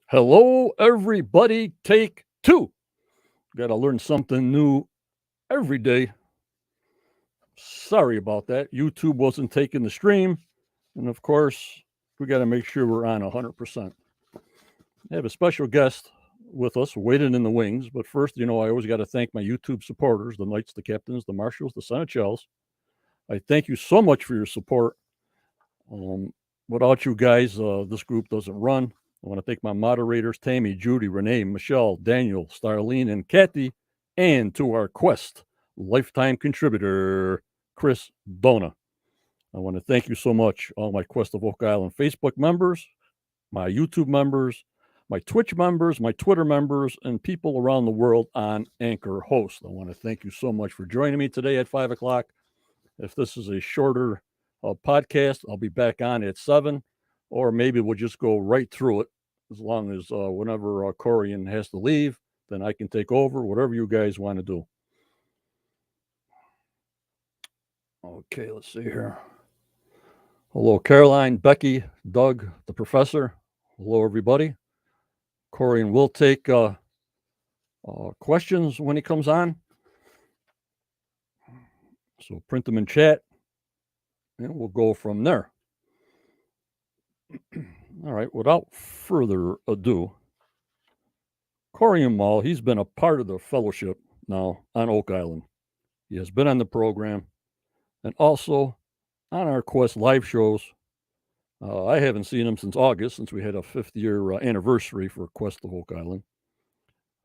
Hello, everybody. Take two. Got to learn something new every day. Sorry about that. YouTube wasn't taking the stream. And of course, we got to make sure we're on 100%. I have a special guest with us waiting in the wings. But first, I always got to thank my YouTube supporters, the Knights, the Captains, the Marshals, the Senechells. I thank you so much for your support. Without you guys, this group doesn't run. I want to thank my moderators, Tammy, Judy, Renee, Michelle, Daniel, Starlene, and Kathy, and to our Quest lifetime contributor, Chris Dona. I want to thank you so much, all my Quest of Oak Island Facebook members, my YouTube members, my Twitch members, my Twitter members, and people around the world on Anchor Host. I want to thank you so much for joining me today at 5 o'clock. If this is a shorter podcast, I'll be back on at 7, or maybe we'll just go right through it as long as whenever Corjan has to leave, then I can take over, whatever you guys want to do. Okay, let's see here. Hello, Caroline, Becky, Doug, the professor. Hello, everybody. Corjan will take questions when he comes on. So print them in chat, and we'll go from there. All right, without further ado, Corjan Mol, he's been a part of the fellowship now on Oak Island. He has been on the program and also on our Quest live shows. I haven't seen him since August, since we had a 5th-year anniversary for Quest of Oak Island.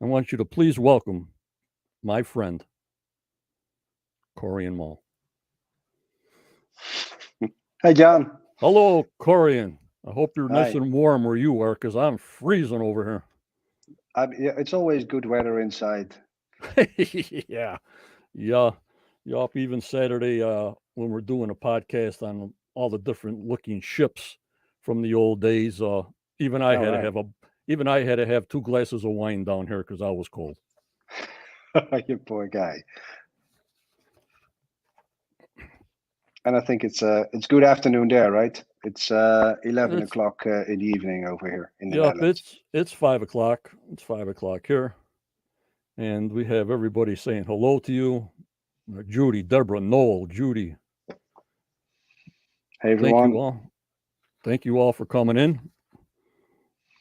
I want you to please welcome my friend, Corjan Mol. Hey, John. Hello, Corjan. I hope you're Hi. nice and warm where you are, because I'm freezing over here. It's always good weather inside. Yeah. Yup. Even Saturday, when we're doing a podcast on all the different looking ships from the old days, even I had to have 2 glasses of wine down here because I was cold. You poor guy. And I think it's good afternoon there, right? It's 11 o'clock in the evening over here in the Netherlands. It's 5 o'clock. It's 5 o'clock here, and we have everybody saying hello to you. Judy, Deborah, Noel, Judy. Hey, everyone. Thank you all for coming in.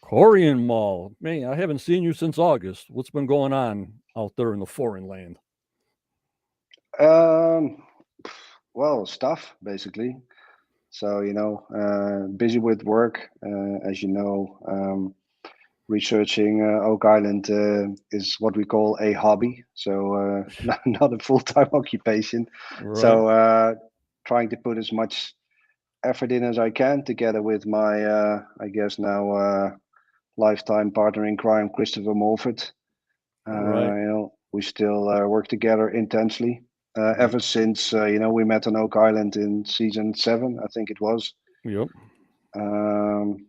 Corjan Mol, man, I haven't seen you since August. What's been going on out there in the foreign land? Well, stuff basically. So busy with work, as you know. Researching Oak Island is what we call a hobby, so not a full-time occupation. Right. So trying to put as much effort in as I can, together with my, I guess now, lifetime partner in crime, Christopher Mulford. Right. We still work together intensely ever since we met on Oak Island in season 7, I think it was. Yep. And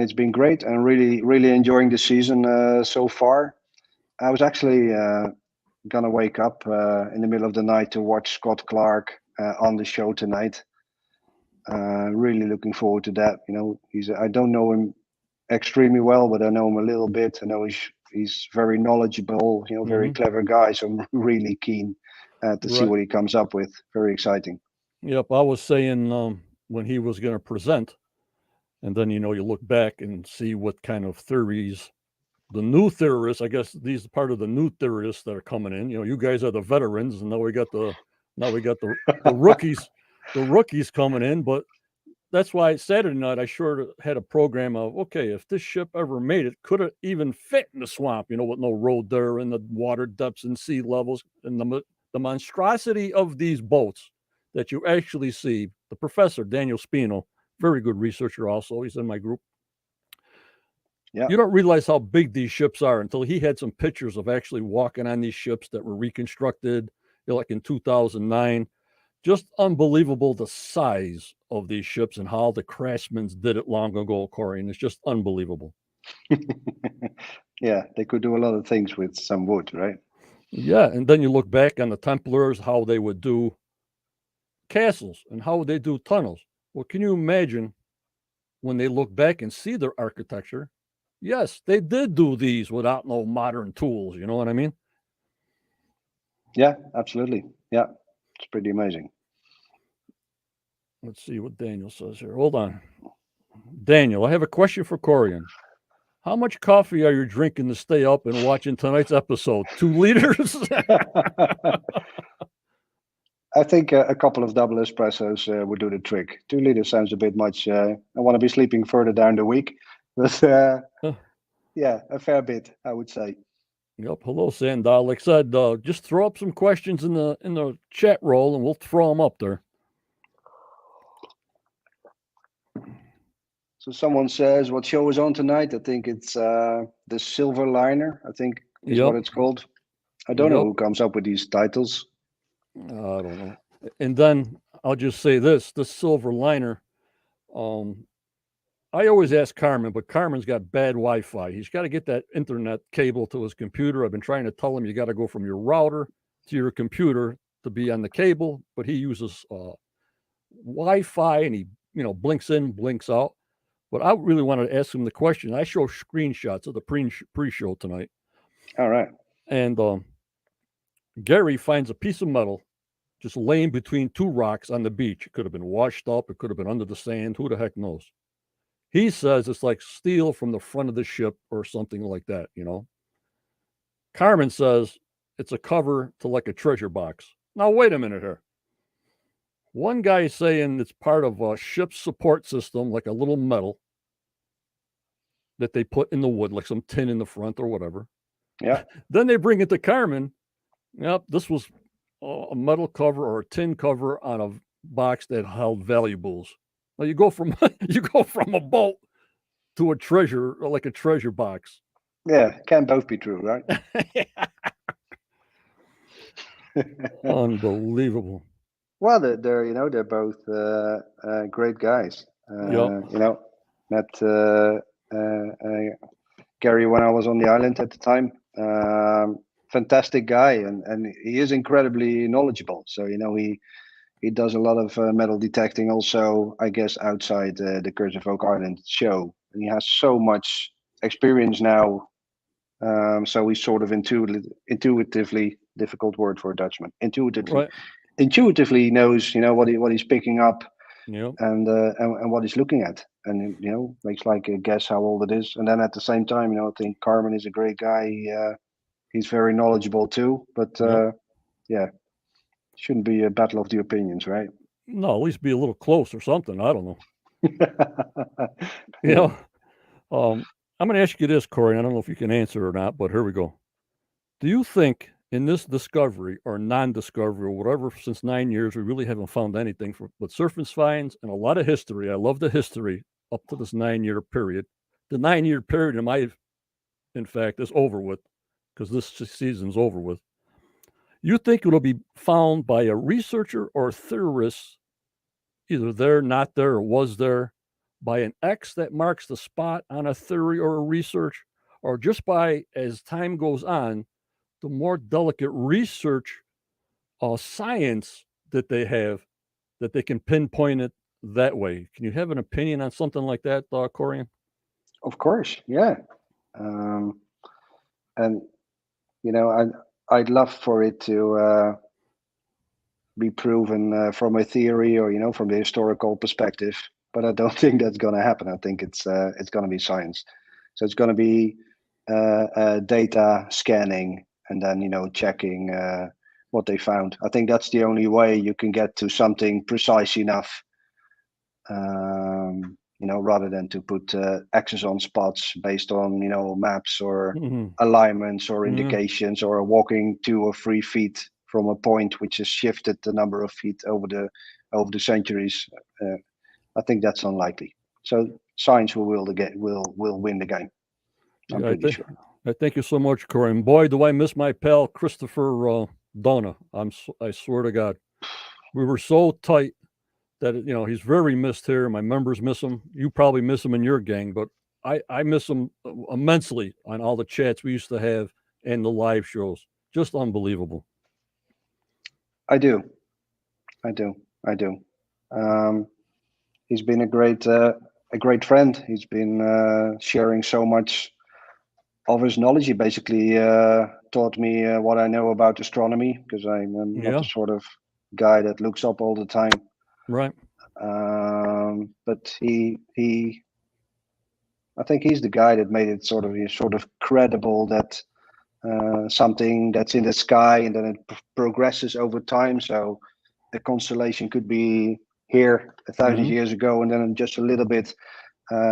it's been great, and really enjoying the season so far. I was actually gonna wake up in the middle of the night to watch Scott Clark on the show tonight. Really looking forward to that. I don't know him extremely well, but I know him a little bit. I know he's very knowledgeable, very clever guy. So I'm really keen to see what he comes up with. Very exciting. Yep, I was saying when he was going to present, and then you look back and see what kind of theories the new theorists. I guess these are part of the new theorists that are coming in. You guys are the veterans, and now we got the rookies, the rookies coming in. But that's why Saturday night I sure had a program of, okay, if this ship ever made it, could it even fit in the swamp? With no road there and the water depths and sea levels and the monstrosity of these boats that you actually see. The professor, Daniel Spino, very good researcher also. He's in my group. Yeah. You don't realize how big these ships are until he had some pictures of actually walking on these ships that were reconstructed, like in 2009. Just unbelievable, the size of these ships and how the craftsmen did it long ago, Corjan. It's just unbelievable. Yeah, they could do a lot of things with some wood, right? Yeah, and then you look back on the Templars, how they would do castles and how would they do tunnels. Well, can you imagine when they look back and see their architecture Yes, they did do these without no modern tools. You know what I mean? Yeah, absolutely. Yeah, it's pretty amazing. Let's see what Daniel says here. Hold on. Daniel, I have a question for Corian. How much coffee are you drinking to stay up and watching tonight's episode? 2 liters? I think a couple of double espressos would do the trick. 2 liters sounds a bit much. I want to be sleeping further down the week, but yeah, a fair bit, I would say. Yep. Hello, Sandal. Like I said, just throw up some questions in the chat roll, and we'll throw them up there. So someone says, "What show is on tonight?" I think it's the Silver Liner. I think is what Yep. it's called. I don't know Yep. who comes up with these titles. I don't know. And then I'll just say this silver liner. I always ask Carmen, but Carmen's got bad Wi-Fi. He's got to get that internet cable to his computer. I've been trying to tell him you got to go from your router to your computer to be on the cable, but he uses Wi-Fi and he, blinks in, blinks out. But I really wanted to ask him the question. I show screenshots of the pre-show tonight, All right. and Gary finds a piece of metal just laying between 2 rocks on the beach. It could have been washed up. It could have been under the sand. Who the heck knows? He says it's like steel from the front of the ship or something like that, Carmen says it's a cover to like a treasure box. Now, wait a minute here. One guy is saying it's part of a ship's support system, like a little metal that they put in the wood, like some tin in the front or whatever. Yeah. Then they bring it to Carmen. Yep, this was a metal cover or a tin cover on a box that held valuables. Now you go from a boat to a treasure, like a treasure box. Yeah, can both be true, right? Unbelievable. Well, they're both great guys. Yep. Met Gary when I was on the island at the time. Fantastic guy, and he is incredibly knowledgeable. So he does a lot of metal detecting also, I guess, outside the Curse of Oak Island show. And he has so much experience now. So he's sort of intuitively, difficult word for a Dutchman, intuitively knows, what he's picking up, Yep. and what he's looking at, and makes like a guess how old it is. And then at the same time, I think Carmen is a great guy. He's very knowledgeable too, but Yep. yeah, shouldn't be a battle of the opinions, right? No, at least be a little close or something. I don't know. Yeah. I'm going to ask you this, Corey. I don't know if you can answer or not, but here we go. Do you think in this discovery or non-discovery or whatever, since 9 years, we really haven't found anything but surface finds and a lot of history? I love the history up to this 9-year period. The 9-year period, in fact, is over with because this season's over with. You think it'll be found by a researcher or a theorist, either there, not there, or was there, by an X that marks the spot on a theory or a research, or just by, as time goes on, the more delicate research or science that they have, that they can pinpoint it that way? Can you have an opinion on something like that, Corian? Of course, yeah. And I'd love for it to be proven from a theory or from the historical perspective, but I don't think that's going to happen. I think it's going to be science. So it's going to be data scanning and then checking what they found. I think that's the only way you can get to something precise enough. Rather than to put X's on spots based on maps or alignments or indications, or walking 2 or 3 feet from a point which has shifted the number of feet over the centuries. I think that's unlikely. So science will win the game. I'm pretty sure. I thank you so much, Corey. And boy, do I miss my pal Christopher Dona. I swear to God, we were so tight that he's very missed here. My members miss him. You probably miss him in your gang, but I miss him immensely on all the chats we used to have and the live shows. Just unbelievable. I do. He's been a great a great friend. He's been sharing so much of his knowledge. He basically taught me what I know about astronomy, because I'm not the Yeah, sort of guy that looks up all the time. right. But I think he's the guy that made it sort of credible that something that's in the sky and then it progresses over time. So a constellation could be here 1,000 Hmm. years ago, and then just a little bit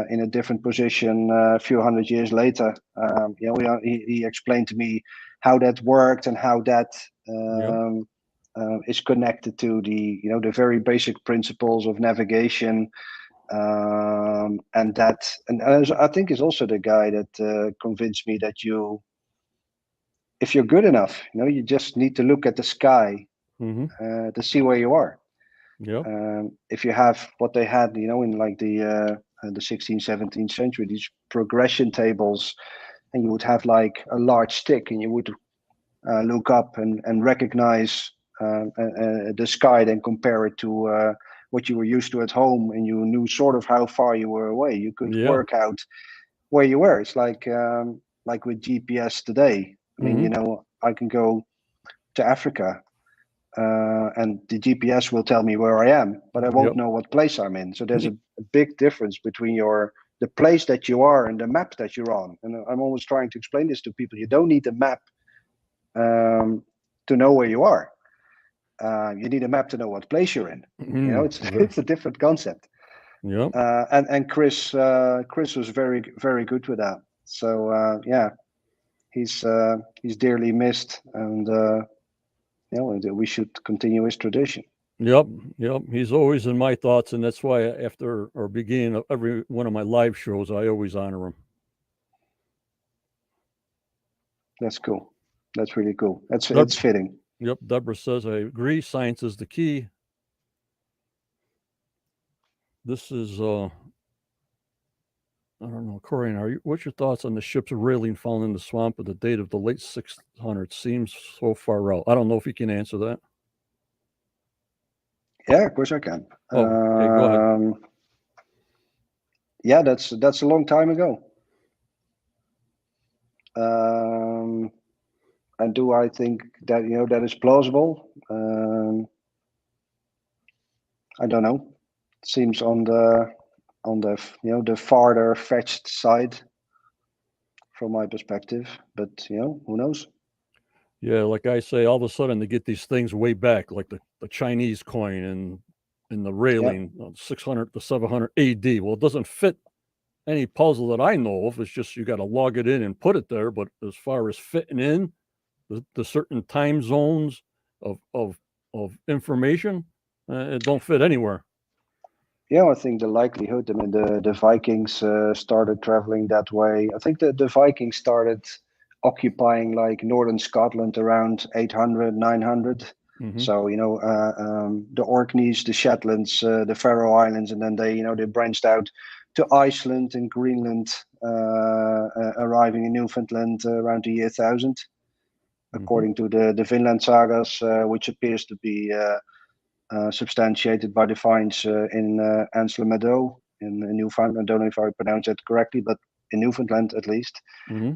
in a different position a few hundred years later. He explained to me how that worked and how that Yep. is connected to the very basic principles of navigation. And I think is also the guy that convinced me that if you're good enough, you just need to look at the sky Hmm. to see where you are. Yep. If you have what they had, in like the 16th, 17th century, these progression tables, and you would have like a large stick, and you would look up and recognize the sky, then compare it to what you were used to at home, and you knew sort of how far you were away. You could Yeah. work out where you were. It's like with GPS today. I mean, Hmm. I can go to Africa, and the GPS will tell me where I am, but I won't Yep. know what place I'm in. So there's a big difference between the place that you are and the map that you're on. And I'm always trying to explain this to people. You don't need a map to know where you are. You need a map to know what place you're in. It's Ver- it's a different concept. Yep. And Chris was very very good with that. So yeah, he's dearly missed, and we should continue his tradition. Yep. Yep. He's always in my thoughts, and that's why after or beginning of every one of my live shows, I always honor him. That's cool. That's really cool. Deb- It's fitting. yep. Deborah says I agree. Science is the key. This is I don't know, Corjan. What's your thoughts on the ship's railing found in the swamp at the date of the late 600s? Seems so far out. I don't know if you can answer that. Yeah, of course I can. Oh, okay. Go ahead. Yeah, that's a long time ago. And do I think that that is plausible? I don't know. Seems on the the farther fetched side from my perspective, but who knows? Yeah, like I say, all of a sudden they get these things way back, like the Chinese coin and the Yeah, railing, 600 to 700 AD. Well, it doesn't fit any puzzle that I know of. It's just you got to log it in and put it there. But as far as fitting in the certain time zones of information, it don't fit anywhere. yeah. I think the likelihood. I mean, the Vikings started traveling that way. I think the Vikings started occupying like northern Scotland around 800, 900. Hmm. So the Orkneys, the Shetlands, the Faroe Islands, and then they branched out to Iceland and Greenland, arriving in Newfoundland around the year 1000, Hmm. according to the Vinland sagas, which appears to be substantiated by the finds in Ansel Meadow in Newfoundland. I don't know if I pronounced that correctly, but in Newfoundland at least. Hmm.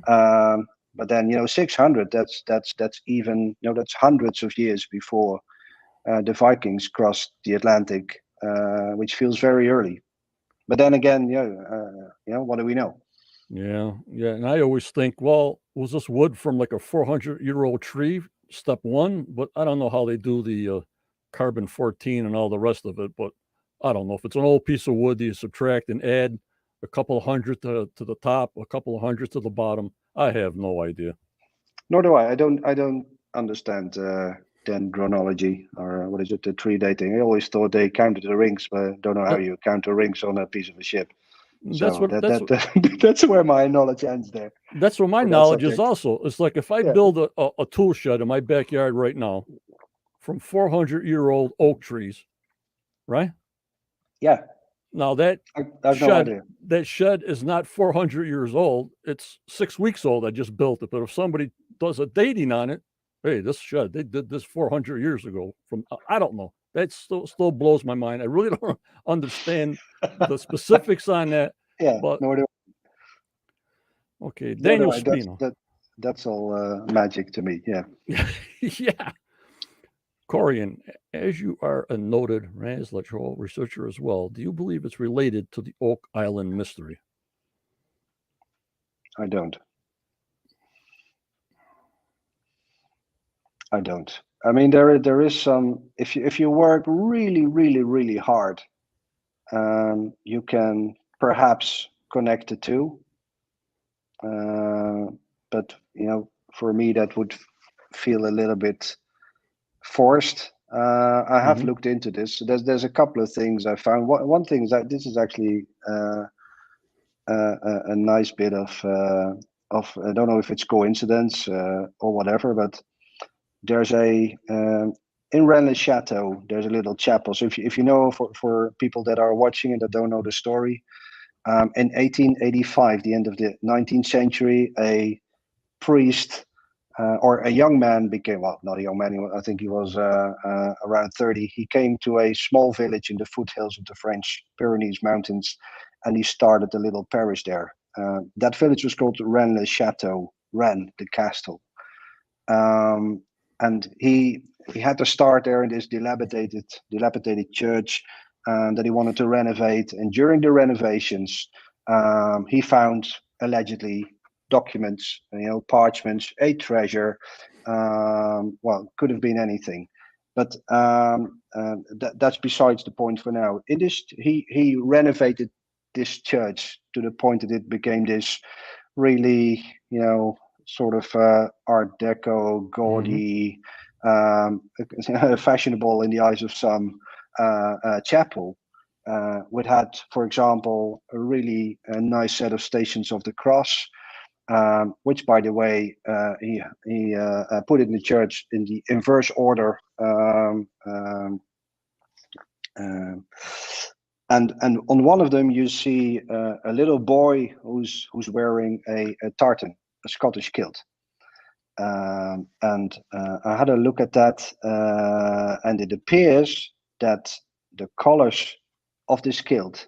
But then 600. That's even that's hundreds of years before the Vikings crossed the Atlantic, which feels very early. But then again, what do we know? Yeah, yeah. And I always think, well, was this wood from like a 400-year-old tree? Step one, but I don't know how they do the carbon 14 and all the rest of it. But I don't know if it's an old piece of wood. Do you subtract and add a couple of hundred to the top, a couple of hundred to the bottom? I have no idea. Nor do I. I don't understand dendronology, or what is it, the tree dating. I always thought they counted the rings, but I don't know how Uh, you count the rings on a piece of a ship. That's So what that that's that that's where my knowledge ends there that's what my for that knowledge is. subject. Also, it's like if I Yeah, build a tool shed in my backyard right now from 400-year-old oak trees, right? yeah. Now that I have no shed idea. that shed is not 400 years old. It's 6 weeks old. I just built it. But if somebody does a dating on it, hey, this shed they did this 400 years ago. From I don't know. that still blows my mind. I really don't understand the specifics on that. Yeah, But no, okay, no, Daniel no, Spino. that's all magic to me. Yeah. Yeah. Corjan, as you are a noted Raslachol researcher as well, do you believe it's related to the Oak Island mystery? I don't. I don't. I mean, there is some. If you work really, really, really hard, you can perhaps connect the two. But for me, that would feel a little bit forced. I have looked into this. There's a couple of things I found. One thing is that this is actually a nice bit of I don't know if it's coincidence or whatever, but there's a in Rennes Chateau there's a little chapel. So if you know, for people that are watching and that don't know the story, in 1885, the end of the 19th century, a priest or a young man became, well, not a young man, I think he was around 30. He came to a small village in the foothills of the French Pyrenees Mountains, and he started a little parish there. That village was called Rennes-le-Château, Rennes, the castle. And he had to start there in this dilapidated church that he wanted to renovate. And during the renovations, he found allegedly documents, parchments, a treasure. Well, could have been anything, but that's besides the point for now. He renovated this church to the point that it became this really, sort of Art Deco, gaudy, fashionable in the eyes of some chapel. Which had, for example, a really nice set of Stations of the Cross, which, by the way, he put it in the church in the inverse order. And on one of them you see a little boy who's wearing a tartan, a Scottish kilt. And I had a look at that, and it appears that the colors of this kilt,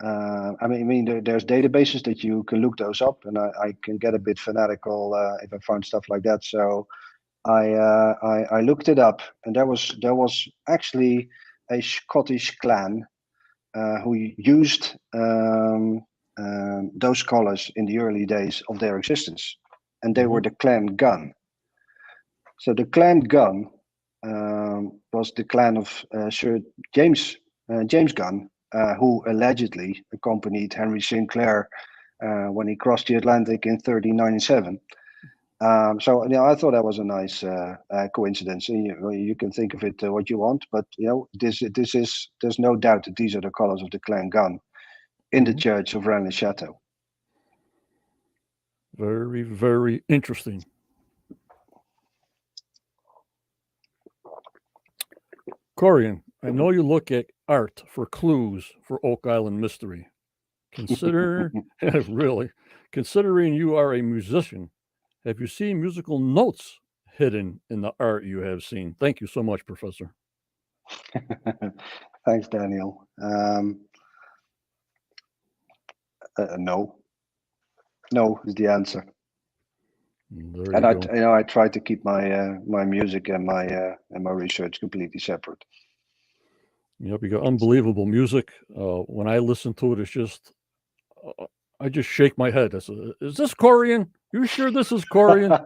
I mean, there's databases that you can look those up, and I can get a bit fanatical if I find stuff like that. So I looked it up, and there was actually a Scottish clan who used those colors in the early days of their existence, and they were the clan Gun. So the clan Gun was the clan of Sir James Gunn, who allegedly accompanied Henry Sinclair when he crossed the Atlantic in 1397. So I thought that was a nice coincidence. You can think of it what you want, but there's no doubt that these are the colors of the clan Gun in the church of Rennes-le-Château. Very, very interesting. Corjan, I know you look at art for clues for Oak Island mystery. Really, considering you are a musician, have you seen musical notes hidden in the art you have seen? Thank you so much, Professor. Thanks, Daniel. No is the answer. I try to keep my my music and my research completely separate. You got unbelievable music. When I listen to it, it's just I just shake my head. I say, "Is this Corjan? You sure this is Corjan?"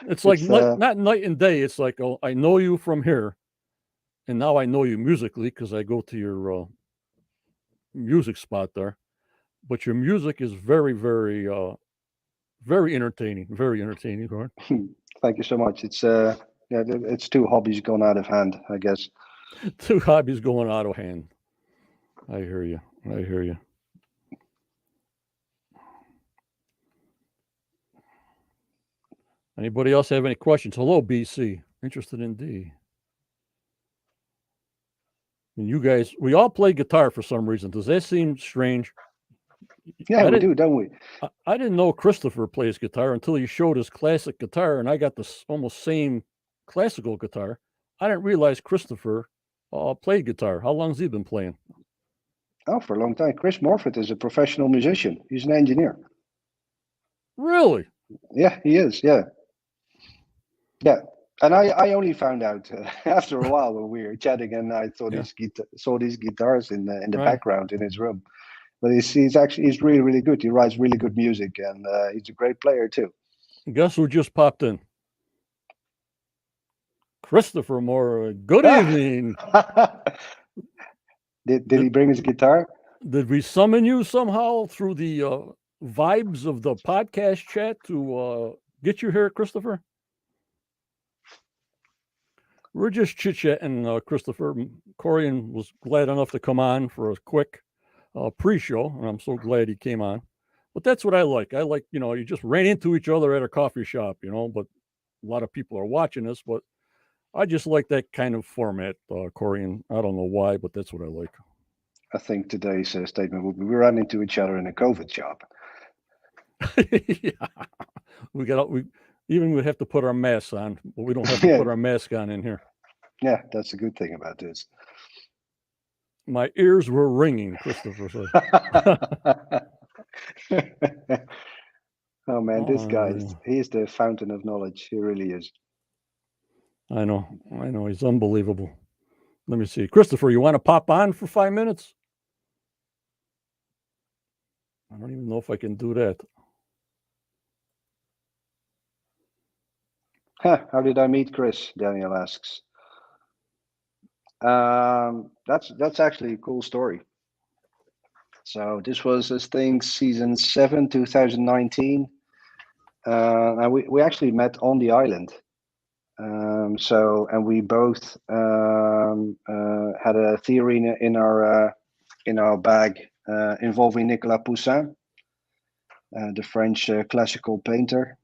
It's like not night and day. It's like, oh, I know you from here, and now I know you musically because I go to your music spot there. But your music is very, very, very entertaining. Very entertaining, Corjan. Thank you so much. It's two hobbies gone out of hand, I guess. Two hobbies going out of hand. I hear you. Anybody else have any questions? Hello, BC. Interested in D. And you guys, we all play guitar for some reason. Does that seem strange? Yeah, we do, don't we? I didn't know Christopher plays guitar until he showed his classic guitar, and I got this almost same classical guitar. I didn't realize Christopher played guitar. How long's he been playing? Oh, for a long time. Chris Morford is a professional musician. He's an engineer. Really? Yeah, he is. Yeah, yeah. And I only found out after a while when we were chatting, and I thought Yeah. saw these guitars in the Right. background in his room. But he's really really good. He writes really good music, and he's a great player too. Guess who just popped in? Christopher Moore. Good Ah! evening. Did he bring his guitar? Did we summon you somehow through the vibes of the podcast chat to get you here, Christopher? We're just chit chatting, Christopher. Corjan was glad enough to come on for a quick pre-show, and I'm so glad he came on. But that's what I like. I like, you just ran into each other at a coffee shop, but a lot of people are watching this, but I just like that kind of format, Corjan. I don't know why, but that's what I like. I think today's statement would be: we ran into each other in a COVID shop. Yeah. We have to put our masks on, but we don't have to put our mask on in here. Yeah, that's a good thing about this. My ears were ringing, Christopher said. Oh man, this guy he's the fountain of knowledge. He really is. I know. He's unbelievable. Let me see. Christopher, you want to pop on for 5 minutes? I don't even know if I can do that. How did I meet Chris? Daniel asks. That's actually a cool story. So this was, I think, season 7, 2019. And we actually met on the island. And we both had a theory in our bag involving Nicolas Poussin, the French classical painter.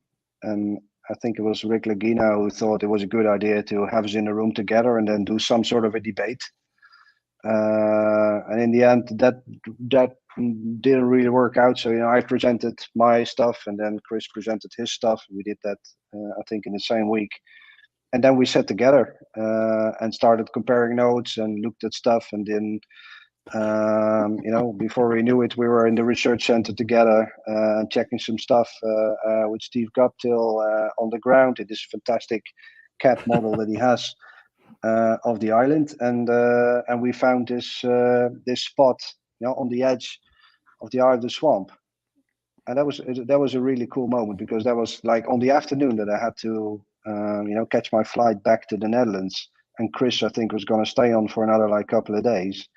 And I think it was Rick Lagina who thought it was a good idea to have us in a room together and then do some sort of a debate. And in the end, that didn't really work out. So I presented my stuff, and then Chris presented his stuff. We did that, I think, in the same week. And then we sat together and started comparing notes and looked at stuff. And then, before we knew it, we were in the research center together and checking some stuff with Steve Guptill on the ground. It is a fantastic CAD model that he has of the island, and we found this spot, on the edge of the eye of the swamp. And that was a really cool moment, because that was like on the afternoon that I had to catch my flight back to the Netherlands, and Chris, I think, was going to stay on for another couple of days.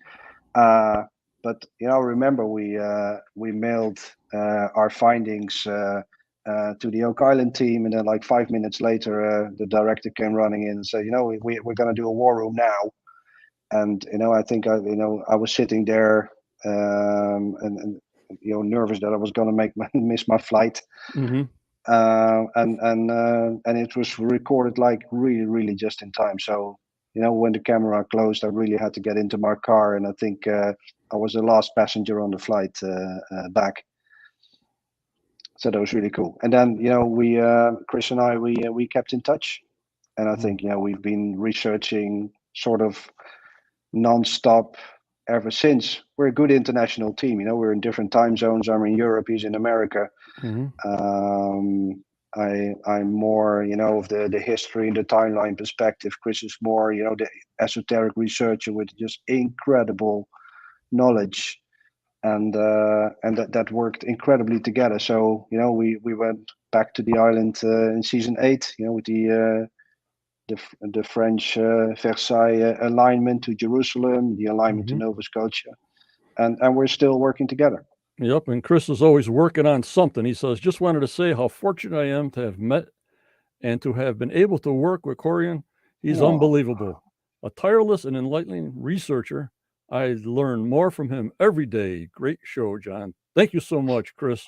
But remember, we mailed our findings to the Oak Island team, and then 5 minutes later, the director came running in and said, we're going to do a war room now. And I think I was sitting there and nervous that I was going to miss my flight. Mm-hmm. And it was recorded really, really just in time. So when the camera closed, I really had to get into my car, and I think I was the last passenger on the flight back. So that was really cool. And then we Chris and I we kept in touch, and I think we've been researching sort of non-stop ever since. We're a good international team. We're in different time zones. I'm in Europe, he's in America. Mm-hmm. I'm more, of the history and the timeline perspective. Chris is more, the esoteric researcher with just incredible knowledge, and that worked incredibly together. So we went back to the island in season 8, with the French Versailles alignment to Jerusalem, the alignment to Nova Scotia, and we're still working together. Yep, and Chris is always working on something. He says, just wanted to say how fortunate I am to have met and to have been able to work with Corjan. He's unbelievable. A tireless and enlightening researcher. I learn more from him every day. Great show, John. Thank you so much, Chris.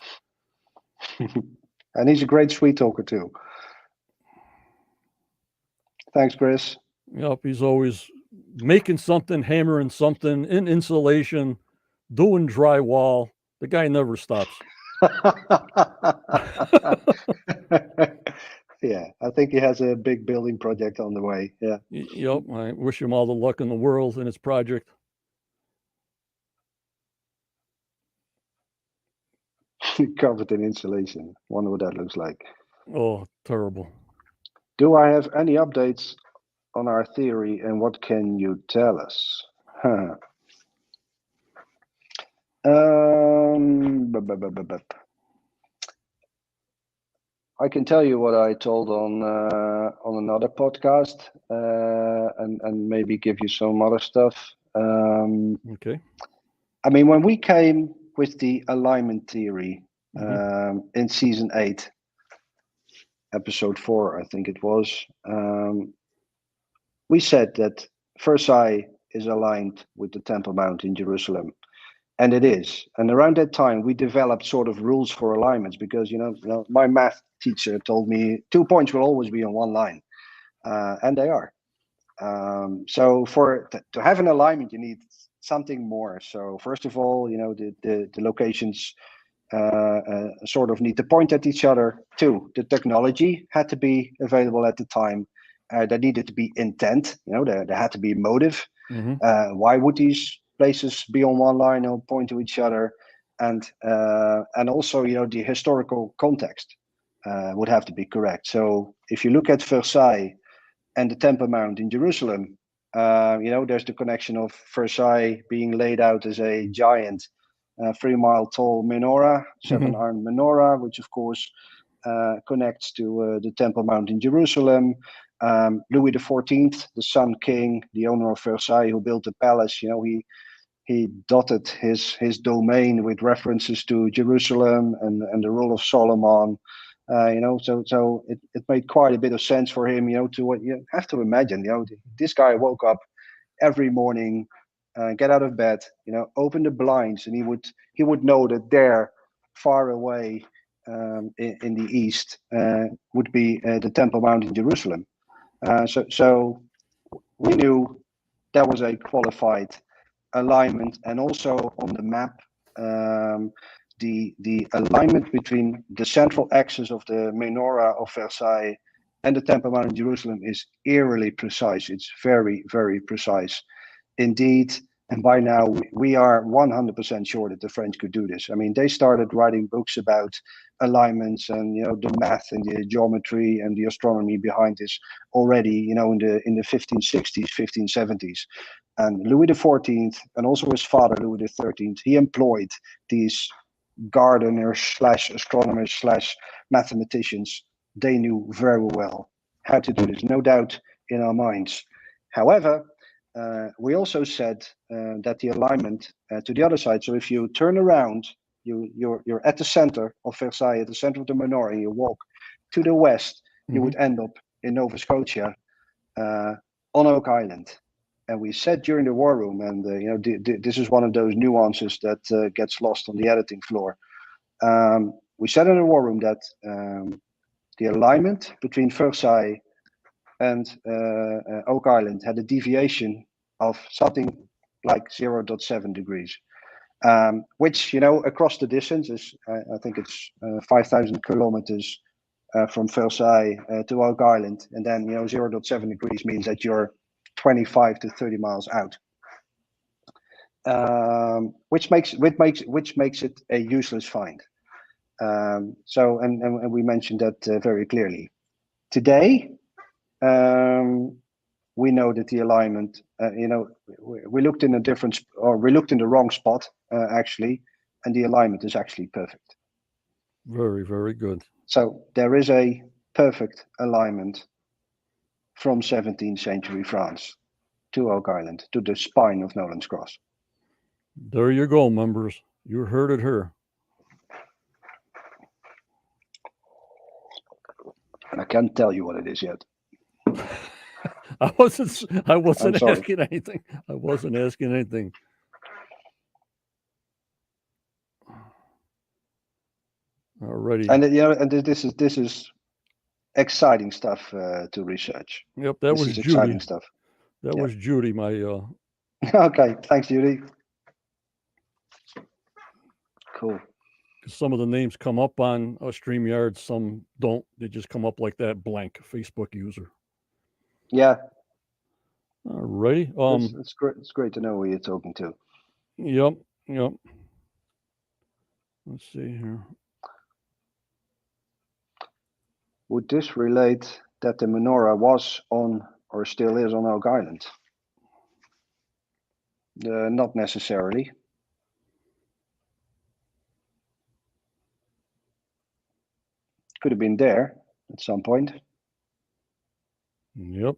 And he's a great sweet talker too. Thanks, Chris. Yep, he's always making something, hammering something in insulation, doing drywall. The guy never stops. Yeah, I think he has a big building project on the way. Yeah. Yep. I wish him all the luck in the world in his project. Covered in insulation. Wonder what that looks like. Oh, terrible. Do I have any updates on our theory, and what can you tell us? Huh. Bup, bup, bup, bup, bup. I can tell you what I told on another podcast, and maybe give you some other stuff. Okay. I mean, when we came with the alignment theory in season 8, episode 4, I think it was, we said that Versailles is aligned with the Temple Mount in Jerusalem. And it is. And around that time, we developed sort of rules for alignments because, my math teacher told me 2 points will always be on one line. And they are. So to have an alignment, you need something more. So first of all, the locations sort of need to point at each other. 2, the technology had to be available at the time. There needed to be intent. There had to be motive. Why would these places be on one line or point to each other? And also, the historical context would have to be correct. So if you look at Versailles and the Temple Mount in Jerusalem, there's the connection of Versailles being laid out as a giant 3-mile tall menorah, 7-armed menorah, which of course connects to the Temple Mount in Jerusalem. Louis XIV, the Sun King, the owner of Versailles, who built the palace, he dotted his domain with references to Jerusalem and the rule of Solomon. So it made quite a bit of sense for him. To what you have to imagine. This guy woke up every morning, get out of bed, open the blinds, and he would know that there, far away in the east, would be the Temple Mount in Jerusalem. So we knew that was a qualified alignment, and also on the map, the alignment between the central axis of the menorah of Versailles and the Temple Mount in Jerusalem is eerily precise. It's very, very precise indeed. And by now, we are 100% sure that the French could do this. I mean, they started writing books about alignments and the math and the geometry and the astronomy behind this already, in the 1560s, 1570s. And Louis XIV and also his father Louis XIII, he employed these gardeners / astronomers / mathematicians. They knew very well how to do this, no doubt in our minds. However, we also said that the alignment to the other side. So if you turn around, you're at the center of Versailles, at the center of the menorah, and you walk to the west, you would end up in Nova Scotia on Oak Island. And we said during the war room, and this is one of those nuances that gets lost on the editing floor. We said in the war room that the alignment between Versailles and Oak Island had a deviation of something like 0.7 degrees, which across the distance is I think it's 5,000 kilometers from Versailles to Oak Island, and then 0.7 degrees means that you're 25 to 30 miles out, which makes it a useless find. So and we mentioned that very clearly. Today, we know that the alignment, we looked in the wrong spot actually, and the alignment is actually perfect. Very, very good. So there is a perfect alignment from 17th century France to Oak Island, to the spine of Nolan's Cross. There you go, members. You heard it here. And I can't tell you what it is yet. I wasn't sorry. asking anything. I wasn't asking anything. Alrighty. And and this is exciting stuff to research. Yep, that was Judy. Exciting stuff. That was Judy, my Okay, thanks, Judy. Cool. some of the names come up on StreamYard, some don't. They just come up like that blank Facebook user. Yeah. All righty. It's great. It's great to know who you're talking to. Yep. Let's see here. Would this relate that the menorah was on or still is on Oak Island? Not necessarily. Could have been there at some point. Yep.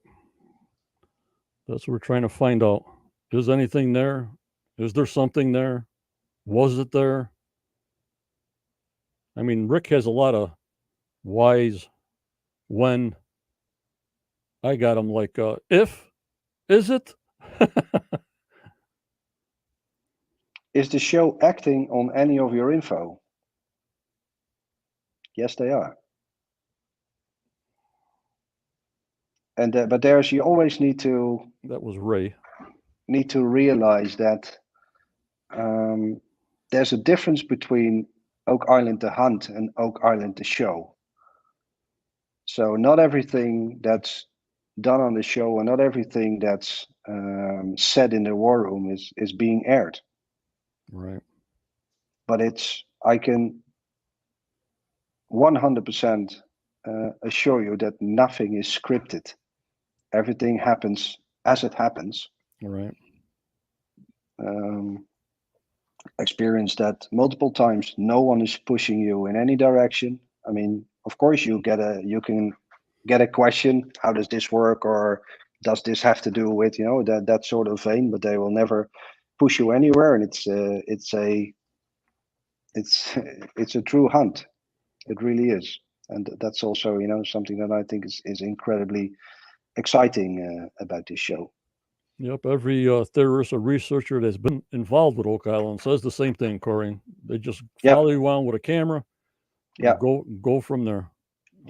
That's what we're trying to find out. Is anything there? Is there something there? Was it there? I mean, Rick has a lot of whys, when. I got him like, if, is it? Is the show acting on any of your info? Yes, they are. And but you always need to. That was Ray. Need to realize that there's a difference between Oak Island the hunt and Oak Island the show. So not everything that's done on the show and not everything that's said in the war room is being aired. Right. But I can 100% assure you that nothing is scripted. Everything happens as it happens. Right. Experienced that multiple times. No one is pushing you in any direction. I mean, of course, you can get a question. How does this work, or does this have to do with that sort of vein? But they will never push you anywhere, and it's a true hunt. It really is, and that's also something that I think is incredibly exciting about this show. Yep, every theorist or researcher that's been involved with Oak Island says the same thing, Corey. They just follow you around with a camera. Yeah, go from there.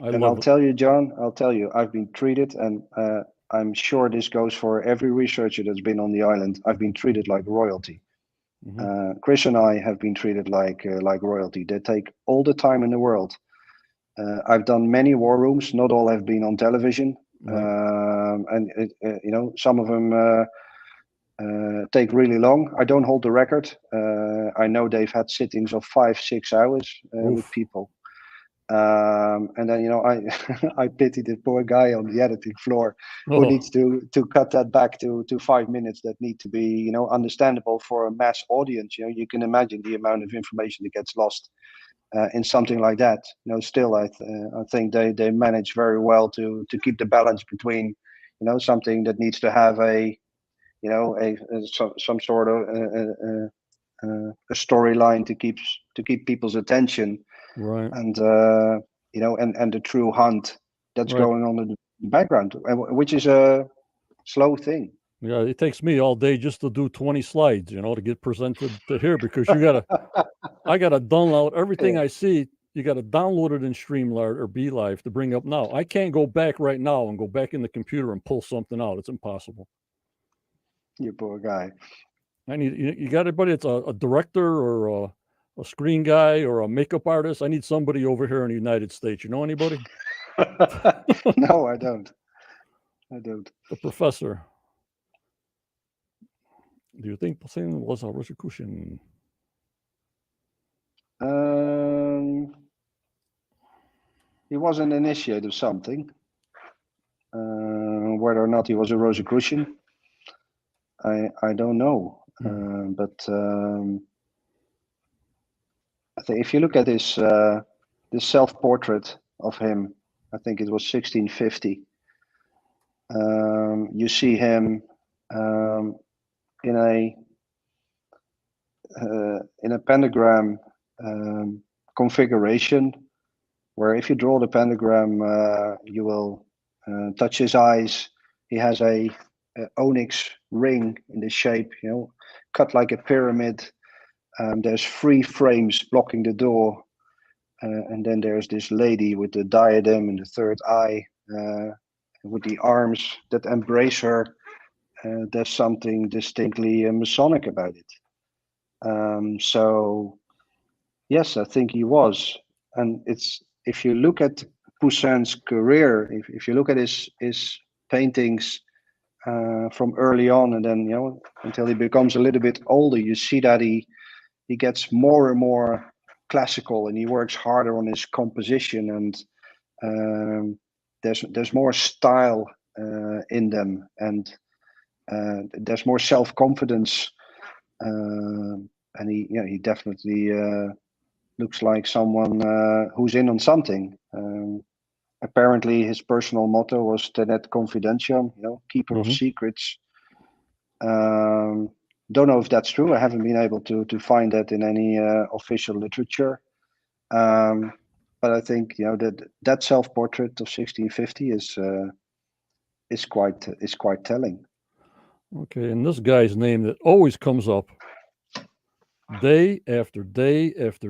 I'll tell you, John. I've been treated, and I'm sure this goes for every researcher that's been on the island. I've been treated like royalty. Mm-hmm. Chris and I have been treated like royalty. They take all the time in the world. I've done many war rooms. Not all have been on television. Right. And some of them take really long. I don't hold the record. I know they've had sittings of 5-6 hours with people. And then I pity the poor guy on the editing floor who needs to cut that back to 5 minutes that need to be understandable for a mass audience. You can imagine the amount of information that gets lost in something like that. Still I think they manage very well to keep the balance between something that needs to have some sort of a storyline to keep people's attention, right? And and the true hunt that's going on in the background, which is a slow thing. Yeah, it takes me all day just to do 20 slides, to get presented to here, because I gotta download everything I see. You got to download it in Streamlard or BeLive to bring up now. I can't go back right now and go back in the computer and pull something out. It's impossible. You poor guy. I need you got anybody that's a director or a screen guy or a makeup artist? I need somebody over here in the United States. You know anybody? No, I don't. The professor. Do you think Poussin was a Rosicrucian? He was an initiate of something. Whether or not he was a Rosicrucian, I don't know. But I think if you look at this self-portrait of him, I think it was 1650. You see him in a pentagram configuration, where if you draw the pentagram, you will touch his eyes. He has a onyx ring in the shape, cut like a pyramid. There's 3 frames blocking the door, and then there's this lady with the diadem and the third eye, with the arms that embrace her. There's something distinctly Masonic about it. So Yes, I think he was. And it's if you look at Poussin's career, if you look at his paintings from early on, and then until he becomes a little bit older, you see that he gets more and more classical, and he works harder on his composition, and there's more style in them, and there's more self-confidence, and he definitely looks like someone who's in on something. Apparently, his personal motto was "Tenet confidential," keeper of Hmm. secrets. Don't know if that's true. I haven't been able to find that in any official literature. But I think that self-portrait of 1650 is quite telling. Okay, and this guy's name that always comes up day after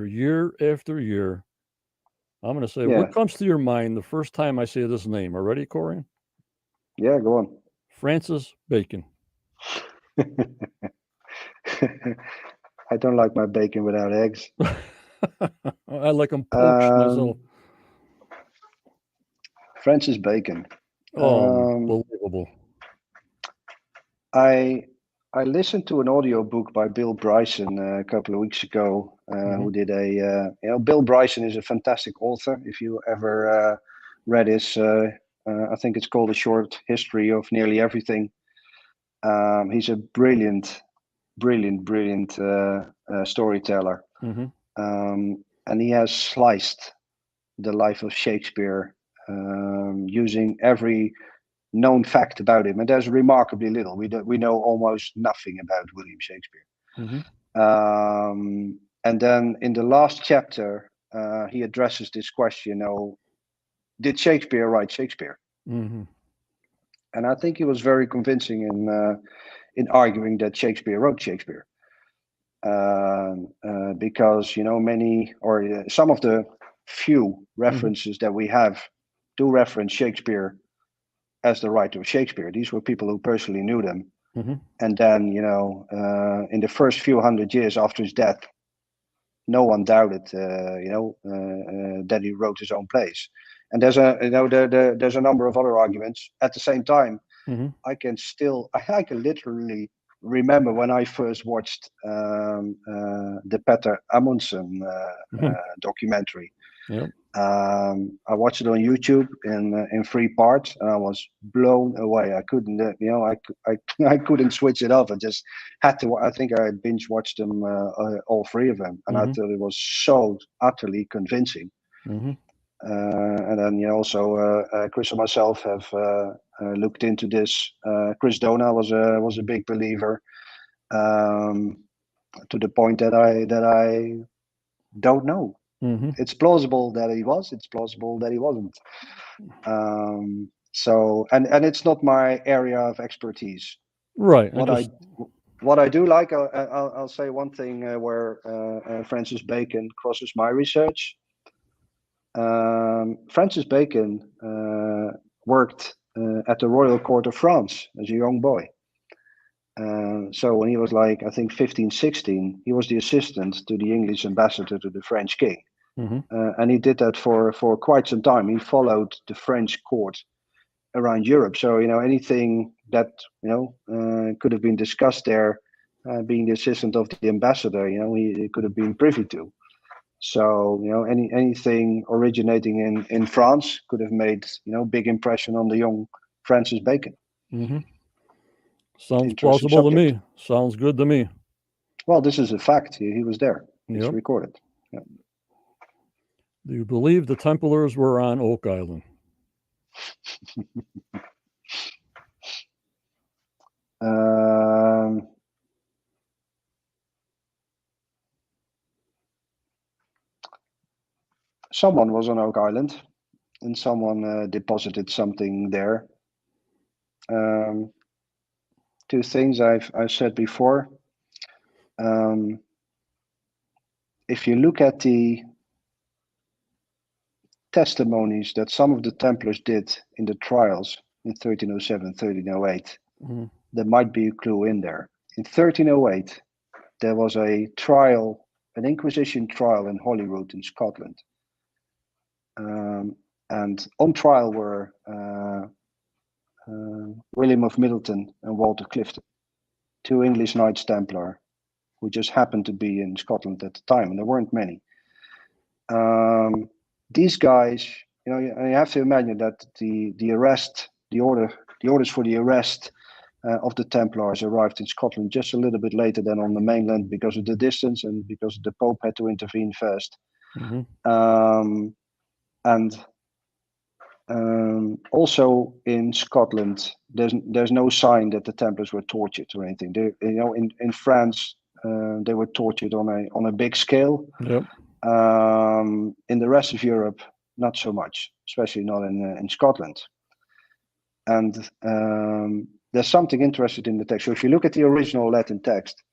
year after year. I'm going to say, Yeah, what comes to your mind the first time I say this name? Are ready, Corey? yeah. Go on. Francis Bacon. I don't like my bacon without eggs. I like them poached myself. Um, Francis Bacon. Um, Unbelievable. I I listened to an audiobook by Bill Bryson a couple of weeks ago. Hmm. Who did Bill Bryson is a fantastic author. If you ever read his, I think it's called A Short History of Nearly Everything. He's a brilliant storyteller, Hmm. and he has sliced the life of Shakespeare using every known fact about him, and there's remarkably little. We know almost nothing about William Shakespeare. Hmm. And then in the last chapter, he addresses this question: did Shakespeare write Shakespeare? Hmm. And I think he was very convincing in arguing that Shakespeare wrote Shakespeare, because many or some of the few Hmm. references that we have do reference Shakespeare as the writer of Shakespeare. These were people who personally knew them. Hmm. And then, in the first few hundred years after his death, no one doubted, that he wrote his own plays. And there's a number of other arguments. At the same time, Hmm. I can literally remember when I first watched the Peter Amundsen Hmm. documentary. Yep. I watched it on YouTube in 3 parts, and I was blown away. I couldn't, I couldn't switch it off. I just had to. I think I binge watched them, all three of them, and I Hmm. thought it was so utterly convincing. Hmm. And then also Chris and myself have looked into this. Chris Dona was a big believer, um, to the point that I don't know. Hmm. It's plausible that he was. It's plausible that he wasn't. So and it's not my area of expertise. Right. I What I just. what I do like, I'll say one thing where Francis Bacon crosses my research. Francis Bacon worked at the Royal Court of France as a young boy. So when he was like, I think 15, 16, he was the assistant to the English ambassador to the French king. Hmm. And he did that for quite some time. He followed the French court around Europe. So anything that could have been discussed there, being the assistant of the ambassador, he could have been privy to. So anything originating in France could have made big impression on the young Francis Bacon. Hmm. Sounds Interesting plausible to subject. me. Sounds good to me. Well, this is a fact. He was there. It's Yep. recorded. Yeah. Do you believe the Templars were on Oak Island? Um, Someone was on Oak Island, and someone deposited something there. Um, Two things I've said before. Um, if you look at the testimonies that some of the Templars did in the trials in 1307, 1308, Hmm. there might be a clue in there. In 1308, there was a trial an Inquisition trial in Holyrood in Scotland. And on trial were William of Middleton and Walter Clifton, 2 English Knights Templar, who just happened to be in Scotland at the time, and there weren't many. These guys, you have to imagine that the orders for the arrest of the Templars arrived in Scotland just a little bit later than on the mainland because of the distance and because the Pope had to intervene first. Mm-hmm. Also in Scotland, there's no sign that the Templars were tortured or anything. In France, they were tortured on a big scale. Yep. In the rest of Europe, not so much, especially not in Scotland. And there's something interesting in the text. So if you look at the original Latin text,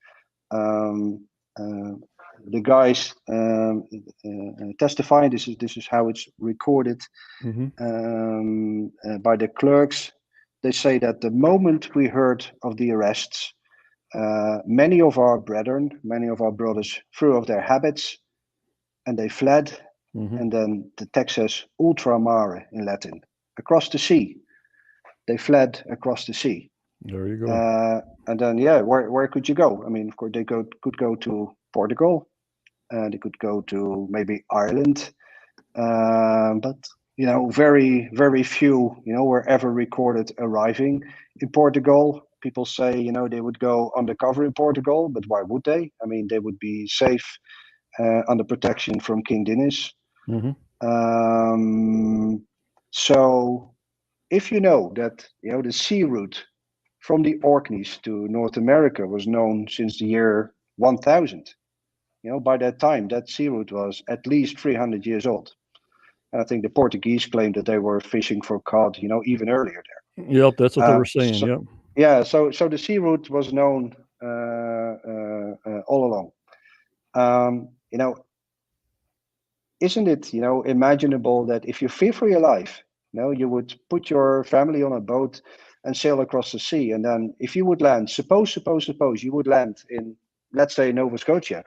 the guys testifying, this is how it's recorded by the clerks. They say that the moment we heard of the arrests, many of our brethren, many of our brothers threw off their habits and they fled. And then the text says ultra mare in Latin, across the sea. They fled across the sea. There you go. And then, where could you go? I mean, of course, they could go to Portugal. They could go to maybe Ireland. But, very, very few, were ever recorded arriving in Portugal. People say, they would go undercover in Portugal, but why would they? I mean, they would be safe under protection from King Dinis. So if you know that, the sea route from the Orkneys to North America was known since the year 1000, by that time, that sea route was at least 300 years old. And I think the Portuguese claimed that they were fishing for cod, even earlier there. Yep, that's what they were saying. Yep. Yeah, so the sea route was known all along. Isn't it, imaginable that if you fear for your life, you would put your family on a boat and sail across the sea, and then if you would land, suppose you would land in, let's say, Nova Scotia.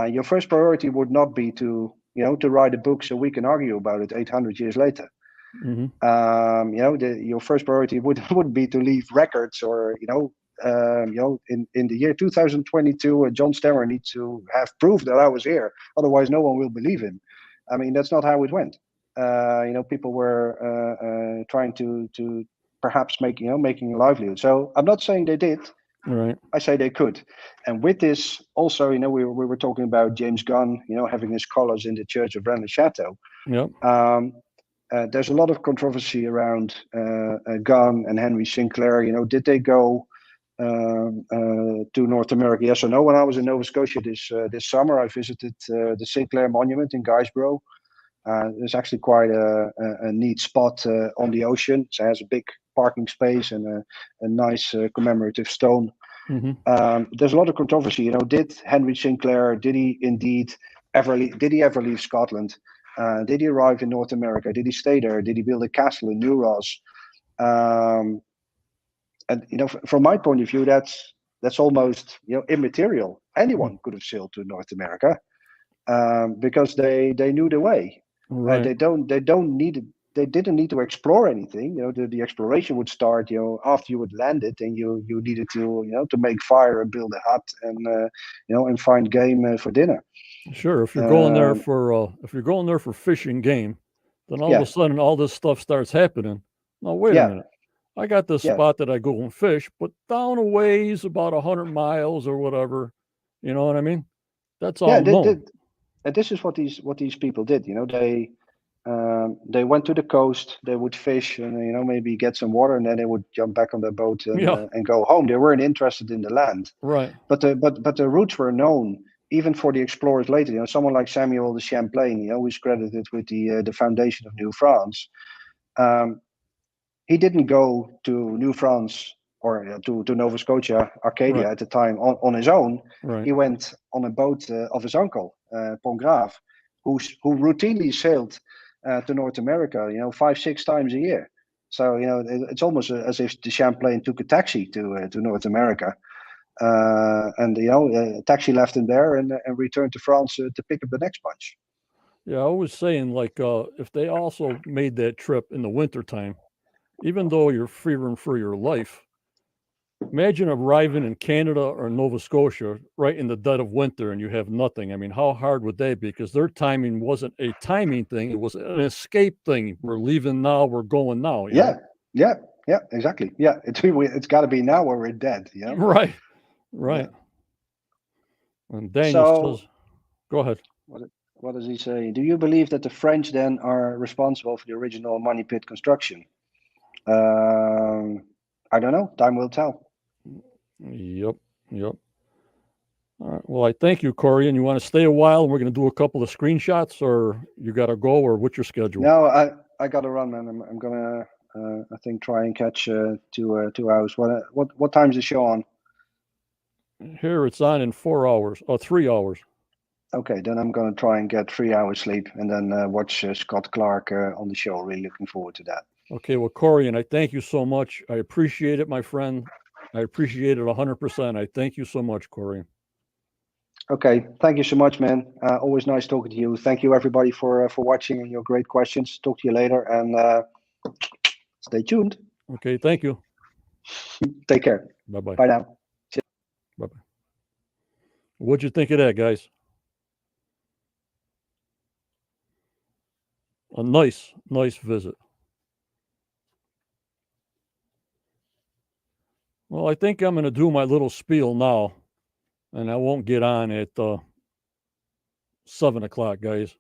Your first priority would not be to write a book so we can argue about it 800 years later. Your first priority would be to leave records, or in the year 2022, John Stammer needs to have proof that I was here. Otherwise, no one will believe him. I mean, that's not how it went. People were trying to perhaps making a livelihood. So I'm not saying they did. Right. I say they could. And with this, also, we were talking about James Gunn, having his colors in the Church of Rennes Chateau. Yep. There's a lot of controversy around Gunn and Henry Sinclair. Did they go to North America? Yes or no? When I was in Nova Scotia this summer, I visited the Sinclair Monument in Guysborough. There's actually quite a neat spot on the ocean. So it has a big parking space and a nice commemorative stone. There's a lot of controversy. Did Henry Sinclair, did he ever leave Scotland? Did he arrive in North America? Did he stay there? Did he build a castle in New Ross? And from my point of view, that's almost immaterial. Anyone could have sailed to North America because they knew the way. Right. They didn't need to explore anything. The exploration would start after you had landed, and you needed to make fire and build a hut and find game for dinner. Sure. If you're going there for fishing game, then all of a sudden all this stuff starts happening. Now wait a minute. I got this spot that I go and fish, but down a ways, about 100 miles or whatever. You know what I mean? That's all known. And this is what these people did. They went to the coast. They would fish and maybe get some water, and then they would jump back on their boat and go home. They weren't interested in the land. Right. But the routes were known even for the explorers later. Someone like Samuel de Champlain, who's credited with the foundation of New France. He didn't go to New France or to Nova Scotia, Arcadia at the time on his own. Right. He went on a boat of his uncle, Pontgravé, who routinely sailed to North America, 5-6 times a year. So it's almost as if the Champlain took a taxi to North America. and a taxi left him there and returned to France to pick up the next bunch. Yeah, I was saying, like, if they also made that trip in the wintertime, even though you're fearing for your life, imagine arriving in Canada or Nova Scotia right in the dead of winter and you have nothing. I mean, how hard would that be? Because their timing wasn't a timing thing, it was an escape thing. We're leaving now, we're going now. You know? Yeah, exactly. Yeah, it's got to be now or we're dead. You know? Right, right. Yeah. And Daniel So, says, go ahead. what does he say? Do you believe that the French then are responsible for the original money pit construction? I don't know. Time will tell. Yep. All right. Well, I thank you, Corey. And you want to stay a while and we're going to do a couple of screenshots, or you got to go, or what's your schedule? No, I got to run, man. I'm gonna I think try and catch 2 hours. What time is the show on? Here it's on in 4 hours or 3 hours. Okay, then I'm gonna try and get 3 hours sleep and then watch Scott Clark on the show. Really looking forward to that. Okay, well, Corey, and I thank you so much. I appreciate it, my friend. I appreciate it 100%. I thank you so much, Corey. Okay, thank you so much, man. Always nice talking to you. Thank you, everybody, for watching and your great questions. Talk to you later, and stay tuned. Okay, thank you. Take care. Bye-bye. Bye now. Bye-bye. What'd you think of that, guys? A nice visit. Well, I think I'm going to do my little spiel now, and I won't get on at 7 o'clock, guys.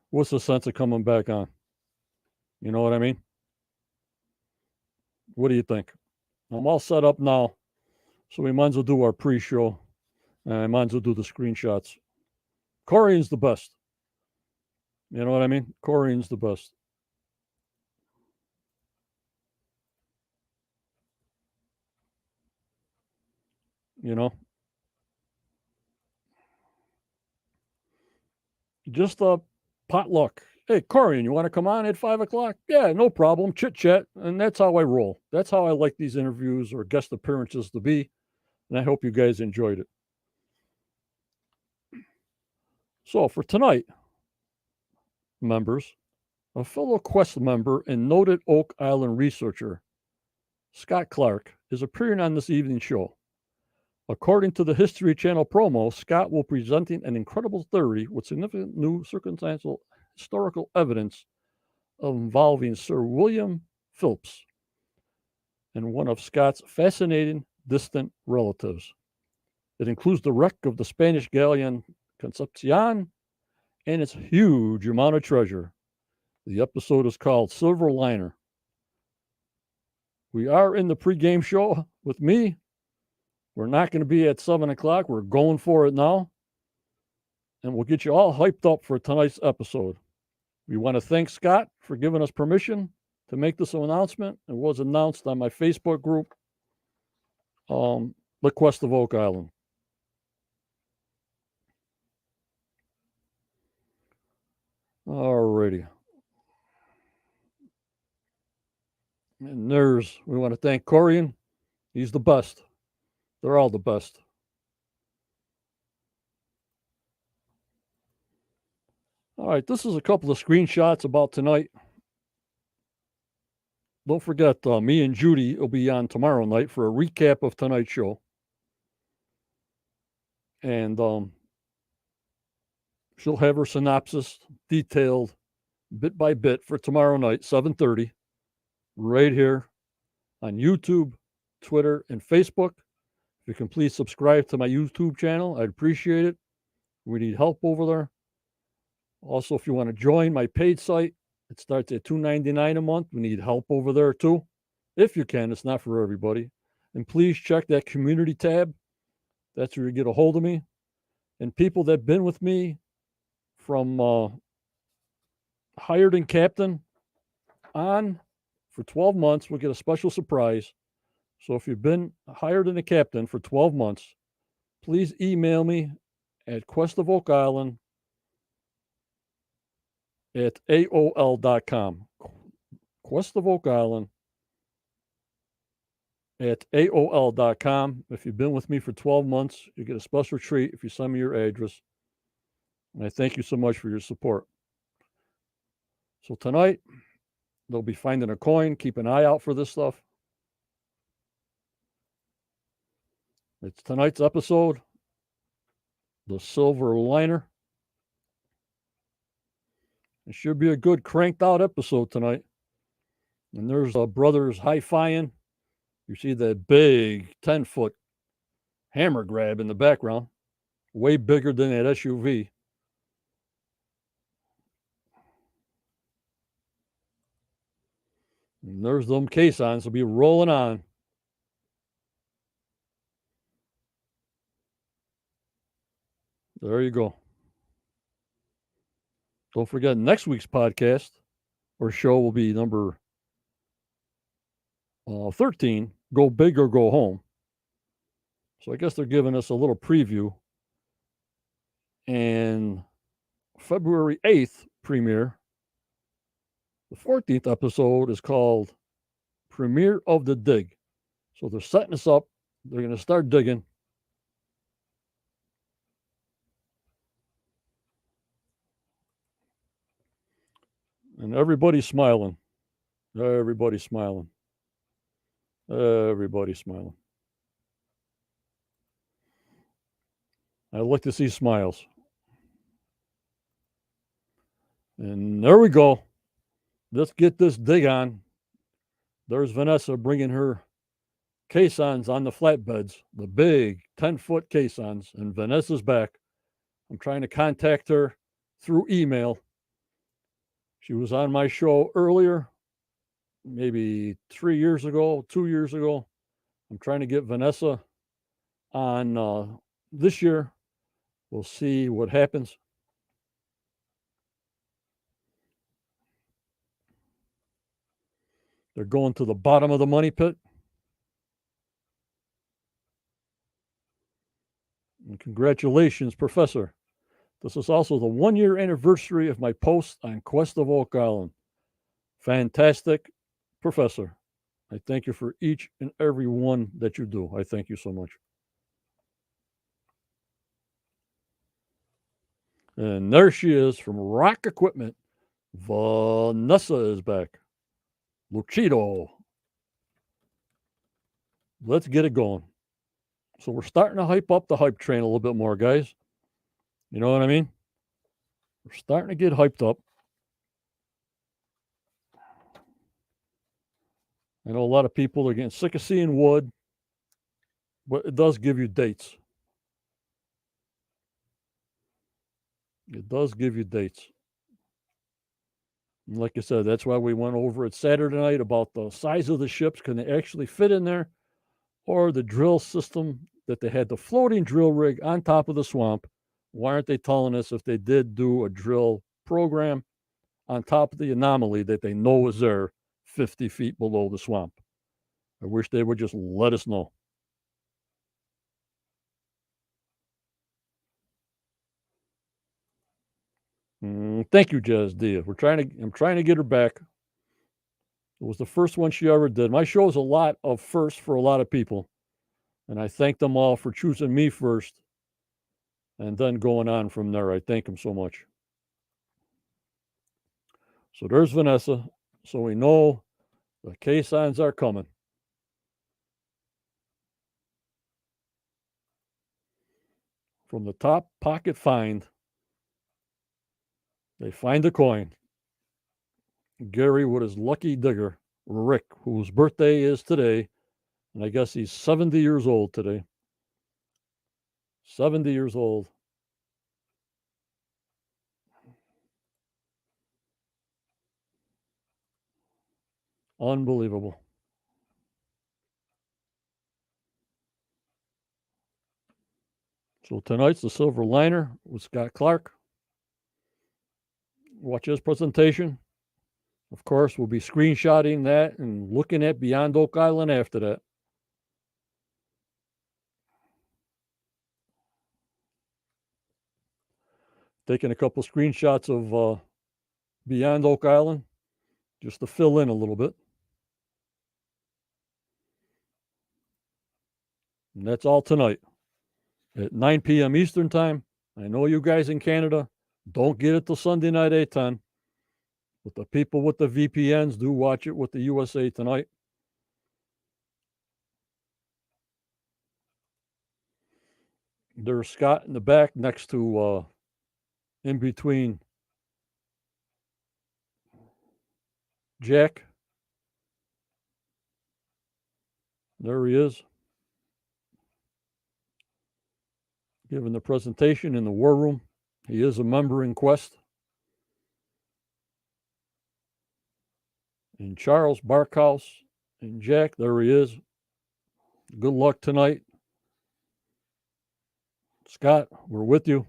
What's the sense of coming back on? You know what I mean? What do you think? I'm all set up now, so we might as well do our pre-show, and I might as well do the screenshots. Corey's the best. You know what I mean? Corey's the best. You know? Just a potluck. Hey, Corian, you want to come on at 5 o'clock? Yeah, no problem. Chit chat. And that's how I roll. That's how I like these interviews or guest appearances to be. And I hope you guys enjoyed it. So for tonight, members, a fellow Quest member and noted Oak Island researcher, Scott Clark, is appearing on this evening's show. According to the History Channel promo, Scott will be presenting an incredible theory with significant new circumstantial historical evidence involving Sir William Phillips and one of Scott's fascinating distant relatives. It includes the wreck of the Spanish galleon Concepcion and its huge amount of treasure. The episode is called Silver Liner. We are in the pregame show with me. We're not going to be at 7 o'clock. We're going for it now. And we'll get you all hyped up for tonight's episode. We want to thank Scott for giving us permission to make this announcement. It was announced on my Facebook group, The Quest of Oak Island. Alrighty. And we want to thank Corian. He's the best. They're all the best. All right, this is a couple of screenshots about tonight. Don't forget, me and Judy will be on tomorrow night for a recap of tonight's show. And she'll have her synopsis detailed bit by bit for tomorrow night, 7:30, right here on YouTube, Twitter, and Facebook. If you can please subscribe to my YouTube channel, I'd appreciate it. We need help over there. Also, if you want to join my paid site, it starts at $2.99 a month. We need help over there too. If you can, it's not for everybody. And please check that community tab. That's where you get a hold of me. And people that have been with me from hired and captain on for 12 months will get a special surprise. So if you've been hired and a captain for 12 months, please email me at questofoakisland at AOL.com. Quest of Oak Island at AOL.com. If you've been with me for 12 months, you get a special treat if you send me your address. And I thank you so much for your support. So tonight, they'll be finding a coin. Keep an eye out for this stuff. It's tonight's episode, The Silver Liner. It should be a good cranked out episode tonight. And there's brothers high-fiving. You see that big 10-foot hammer grab in the background, way bigger than that SUV. And there's them caissons will be rolling on. There you go. Don't forget next week's podcast or show will be number 13, Go Big or Go Home. So I guess they're giving us a little preview. And February 8th premiere, the 14th episode is called Premiere of the Dig. So they're setting us up. They're going to start digging. And everybody's smiling. Everybody's smiling. Everybody's smiling. I like to see smiles. And there we go. Let's get this dig on. There's Vanessa bringing her caissons on the flatbeds, the big 10-foot caissons, and Vanessa's back. I'm trying to contact her through email. She was on my show earlier, maybe 3 years ago, 2 years ago. I'm trying to get Vanessa on this year. We'll see what happens. They're going to the bottom of the money pit. And congratulations, Professor. This is also the 1-year anniversary of my post on Quest of Oak Island. Fantastic, Professor. I thank you for each and every one that you do. I thank you so much. And there she is from Rock Equipment. Vanessa is back. Lucido. Let's get it going. So we're starting to hype up the hype train a little bit more, guys. You know what I mean? We're starting to get hyped up. I know a lot of people are getting sick of seeing wood, but it does give you dates. It does give you dates. And like I said, that's why we went over it Saturday night about the size of the ships. Can they actually fit in there? Or the drill system that they had the floating drill rig on top of the swamp. Why aren't they telling us if they did do a drill program on top of the anomaly that they know is there 50 feet below the swamp? I wish they would just let us know. Thank you, Jazz Dia. I'm trying to get her back. It was the first one she ever did. My show is a lot of firsts for a lot of people. And I thank them all for choosing me first and then going on from there. I thank them so much. So there's Vanessa. So we know the caissons are coming. From the top pocket find, they find a coin. Gary with his lucky digger, Rick, whose birthday is today. And I guess he's 70 years old today. 70 years old. Unbelievable. So tonight's the Silver Liner with Scott Clark. Watch his presentation. Of course, we'll be screenshotting that and looking at Beyond Oak Island after that. Taking a couple screenshots of Beyond Oak Island just to fill in a little bit. And that's all tonight at 9 p.m. Eastern Time. I know you guys in Canada don't get it till Sunday night, 8:10. But the people with the VPNs do watch it with the USA Tonight. There's Scott in the back next to, in between Jack. There he is, giving the presentation in the war room. He is a member in Quest. And Charles Barkhouse and Jack, there he is. Good luck tonight. Scott, we're with you.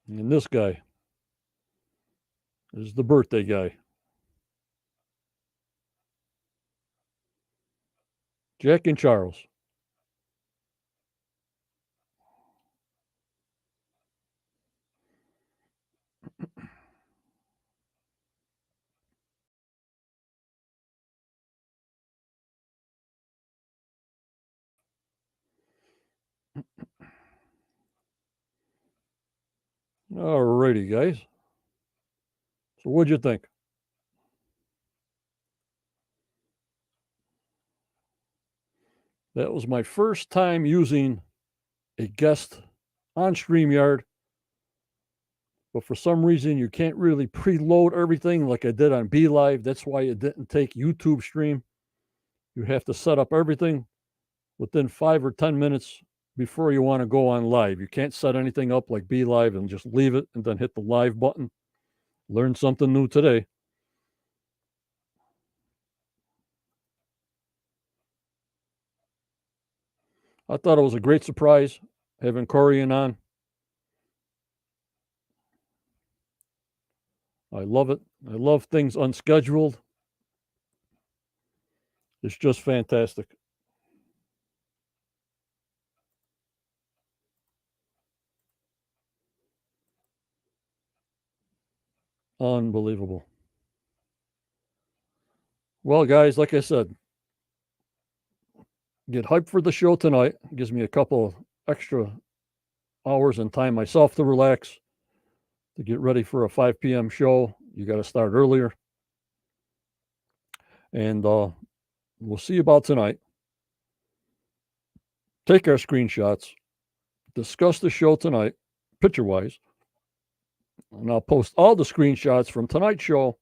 And this guy is the birthday guy. Jack and Charles. Alrighty, guys. So what'd you think? That was my first time using a guest on StreamYard. But for some reason, you can't really preload everything like I did on BeLive. That's why it didn't take YouTube Stream. You have to set up everything within 5 or 10 minutes before you want to go on live. You can't set anything up like BeLive and just leave it and then hit the live button. Learn something new today. I thought it was a great surprise having Corjan on. I love it. I love things unscheduled. It's just fantastic. Unbelievable. Well, guys, like I said, get hyped for the show tonight. It gives me a couple extra hours and time myself to relax, to get ready for a 5 p.m. show. You got to start earlier. And we'll see about tonight. Take our screenshots, discuss the show tonight, picture-wise, and I'll post all the screenshots from tonight's show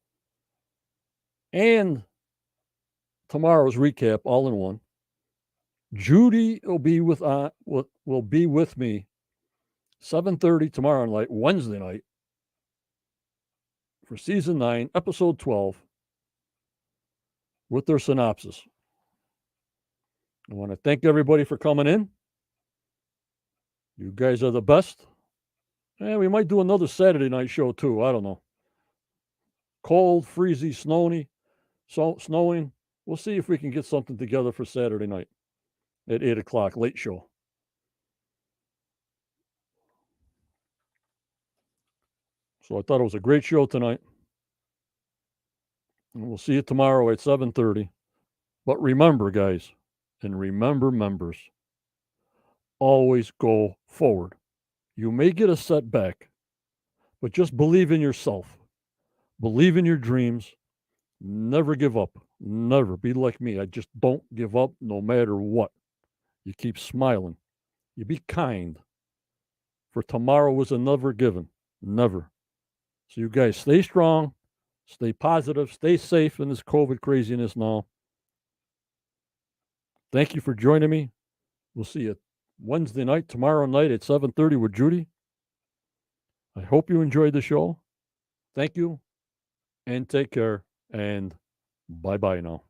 and tomorrow's recap all in one. Judy will be with me 7:30 tomorrow night, Wednesday night, for season 9, episode 12, with their synopsis. I want to thank everybody for coming in. You guys are the best. And we might do another Saturday night show too. I don't know. Cold, freezy, snowing. We'll see if we can get something together for Saturday night at 8 o'clock, late show. So I thought it was a great show tonight. And we'll see you tomorrow at 7:30. But remember, guys, and remember, members, always go forward. You may get a setback, but just believe in yourself. Believe in your dreams. Never give up. Never be like me. I just don't give up no matter what. You keep smiling. You be kind. For tomorrow is never given. Never. So you guys stay strong, stay positive, stay safe in this COVID craziness now. Thank you for joining me. We'll see you Wednesday night, tomorrow night at 7:30 with Judy. I hope you enjoyed the show. Thank you, and take care, and bye-bye now.